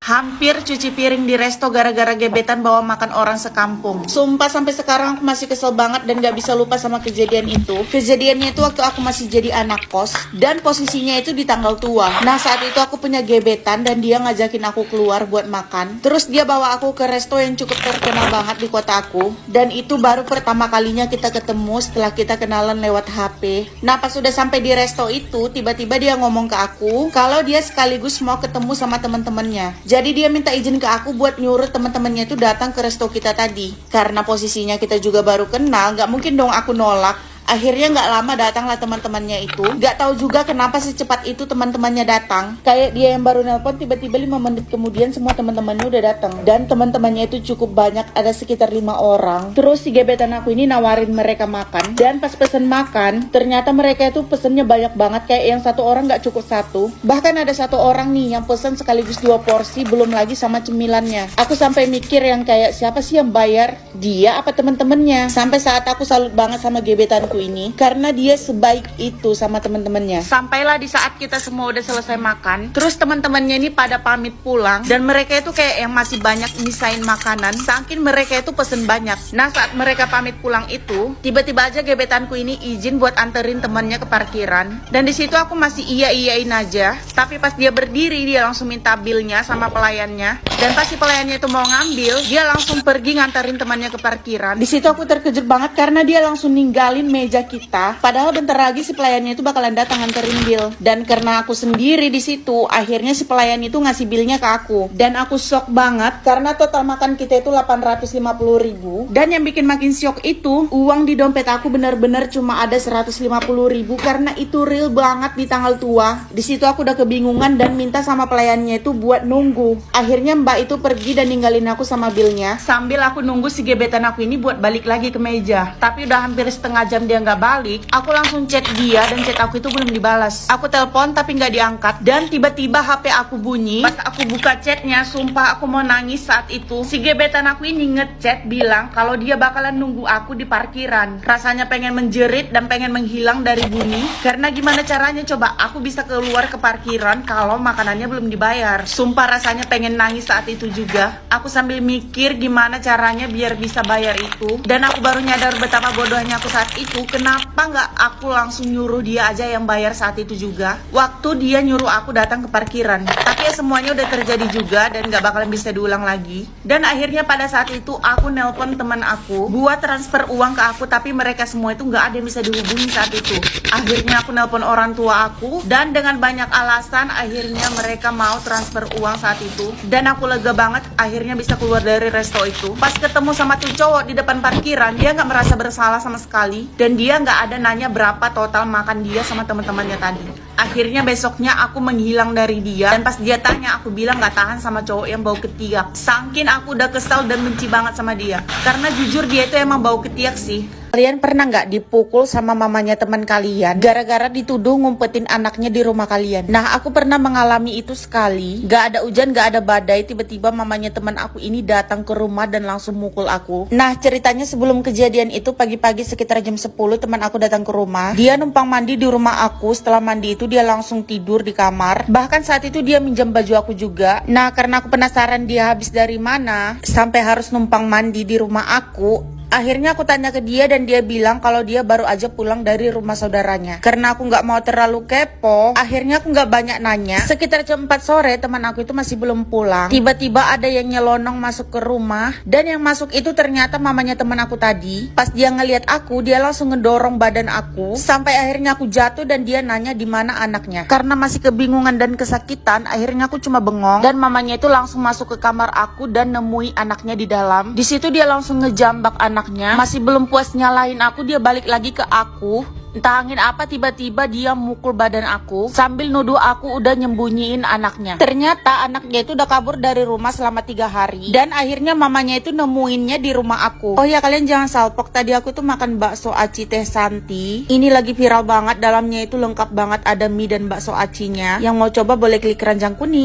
Hampir cuci piring di resto gara-gara gebetan bawa makan orang sekampung. Sumpah sampai sekarang aku masih kesel banget dan gak bisa lupa sama kejadian itu. Kejadiannya itu waktu aku masih jadi anak kos dan posisinya itu di tanggal tua. Nah saat itu aku punya gebetan dan dia ngajakin aku keluar buat makan. Terus dia bawa aku ke resto yang cukup terkenal banget di kota aku. Dan itu baru pertama kalinya kita ketemu setelah kita kenalan lewat HP. Nah pas sudah sampai di resto itu, tiba-tiba dia ngomong ke aku kalau dia sekaligus mau ketemu sama teman-temannya. Jadi dia minta izin ke aku buat nyuruh teman-temannya itu datang ke resto kita tadi. Karena posisinya kita juga baru kenal, gak mungkin dong aku nolak. Akhirnya gak lama datanglah teman-temannya itu. Gak tahu juga kenapa secepat itu teman-temannya datang. Kayak dia yang baru nelpon, tiba-tiba 5 menit kemudian semua teman-temannya udah datang. Dan teman-temannya itu cukup banyak, ada sekitar 5 orang. Terus si gebetan aku ini nawarin mereka makan. Dan pas pesen makan, ternyata mereka itu pesennya banyak banget. Kayak yang satu orang gak cukup satu. Bahkan ada satu orang nih yang pesen sekaligus 2 porsi, belum lagi sama cemilannya. Aku sampai mikir yang kayak siapa sih yang bayar? Dia apa teman-temannya? Sampai saat aku salut banget sama gebetanku ini karena dia sebaik itu sama teman-temannya. Sampailah di saat kita semua udah selesai makan, terus teman-temannya ini pada pamit pulang dan mereka itu kayak yang masih banyak nyisain makanan saking mereka itu pesen banyak. Nah saat mereka pamit pulang itu, tiba-tiba aja gebetanku ini izin buat anterin temannya ke parkiran dan di situ aku masih iyain aja. Tapi pas dia berdiri, dia langsung minta bilnya sama pelayannya dan pas si pelayannya itu mau ngambil, dia langsung pergi nganterin temannya ke parkiran. Di situ aku terkejut banget karena dia langsung ninggalin meja kita, padahal bentar lagi si pelayannya itu bakalan datang nganterin bill. Dan karena aku sendiri di situ, akhirnya si pelayan itu ngasih billnya ke aku. Dan aku shock banget karena total makan kita itu 850.000. Dan yang bikin makin shock itu, uang di dompet aku bener-bener cuma ada 150.000 karena itu real banget di tanggal tua. Di situ aku udah kebingungan dan minta sama pelayannya itu buat nunggu. Akhirnya mbak itu pergi dan ninggalin aku sama billnya. Sambil aku nunggu si gebetan aku ini buat balik lagi ke meja. Tapi udah hampir setengah jam dia nggak balik, aku langsung chat dia dan chat aku itu belum dibalas. Aku telepon tapi nggak diangkat dan tiba-tiba HP aku bunyi. Pas aku buka chatnya, sumpah aku mau nangis saat itu. Si gebetan aku ini ngechat bilang kalau dia bakalan nunggu aku di parkiran. Rasanya pengen menjerit dan pengen menghilang dari bumi. Karena gimana caranya coba aku bisa keluar ke parkiran kalau makanannya belum dibayar. Sumpah rasanya pengen nangis saat itu juga. Aku sambil mikir gimana caranya biar bisa bayar itu. Dan aku baru nyadar betapa bodohnya aku saat itu. Kenapa nggak aku langsung nyuruh dia aja yang bayar saat itu juga, waktu dia nyuruh aku datang ke parkiran. Tapi ya semuanya udah terjadi juga dan nggak bakalan bisa diulang lagi. Dan akhirnya pada saat itu aku nelpon teman aku buat transfer uang ke aku, tapi mereka semua itu nggak ada yang bisa dihubungi saat itu. Akhirnya aku nelpon orang tua aku dan dengan banyak alasan akhirnya mereka mau transfer uang saat itu. Dan aku lega banget akhirnya bisa keluar dari resto itu. Pas ketemu sama tuh cowok di depan parkiran, dia nggak merasa bersalah sama sekali dan dia nggak ada nanya berapa total makan dia sama teman-temannya tadi. Akhirnya besoknya aku menghilang dari dia dan pas dia tanya aku bilang nggak tahan sama cowok yang bau ketiak. Saking aku udah kesal dan benci banget sama dia karena jujur dia itu emang bau ketiak sih. Kalian pernah nggak dipukul sama mamanya teman kalian gara-gara dituduh ngumpetin anaknya di rumah kalian? Nah aku pernah mengalami itu sekali. Gak ada hujan, gak ada badai, tiba-tiba mamanya teman aku ini datang ke rumah dan langsung mukul aku. Nah ceritanya sebelum kejadian itu pagi-pagi sekitar jam 10 teman aku datang ke rumah. Dia numpang mandi di rumah aku. Setelah mandi itu dia langsung tidur di kamar. Bahkan saat itu dia minjam baju aku juga. Nah karena aku penasaran dia habis dari mana sampai harus numpang mandi di rumah aku. Akhirnya aku tanya ke dia dan dia bilang kalau dia baru aja pulang dari rumah saudaranya. Karena aku nggak mau terlalu kepo, akhirnya aku nggak banyak nanya. Sekitar jam 4 sore teman aku itu masih belum pulang. Tiba-tiba ada yang nyelonong masuk ke rumah dan yang masuk itu ternyata mamanya teman aku tadi. Pas dia ngelihat aku, dia langsung ngedorong badan aku sampai akhirnya aku jatuh dan dia nanya di mana anaknya. Karena masih kebingungan dan kesakitan, akhirnya aku cuma bengong dan mamanya itu langsung masuk ke kamar aku dan nemui anaknya di dalam. Di situ dia langsung ngejambak anaknya. Masih belum puas nyalahin aku, dia balik lagi ke aku. Entah angin apa tiba-tiba dia mukul badan aku sambil nuduh aku udah nyembunyiin anaknya. Ternyata anaknya itu udah kabur dari rumah selama 3 hari dan akhirnya mamanya itu nemuinnya di rumah aku. Oh ya kalian jangan salpok, tadi aku tuh makan bakso aci Teh Santi. Ini lagi viral banget, dalamnya itu lengkap banget, ada mie dan bakso acinya. Yang mau coba boleh klik keranjang kuning.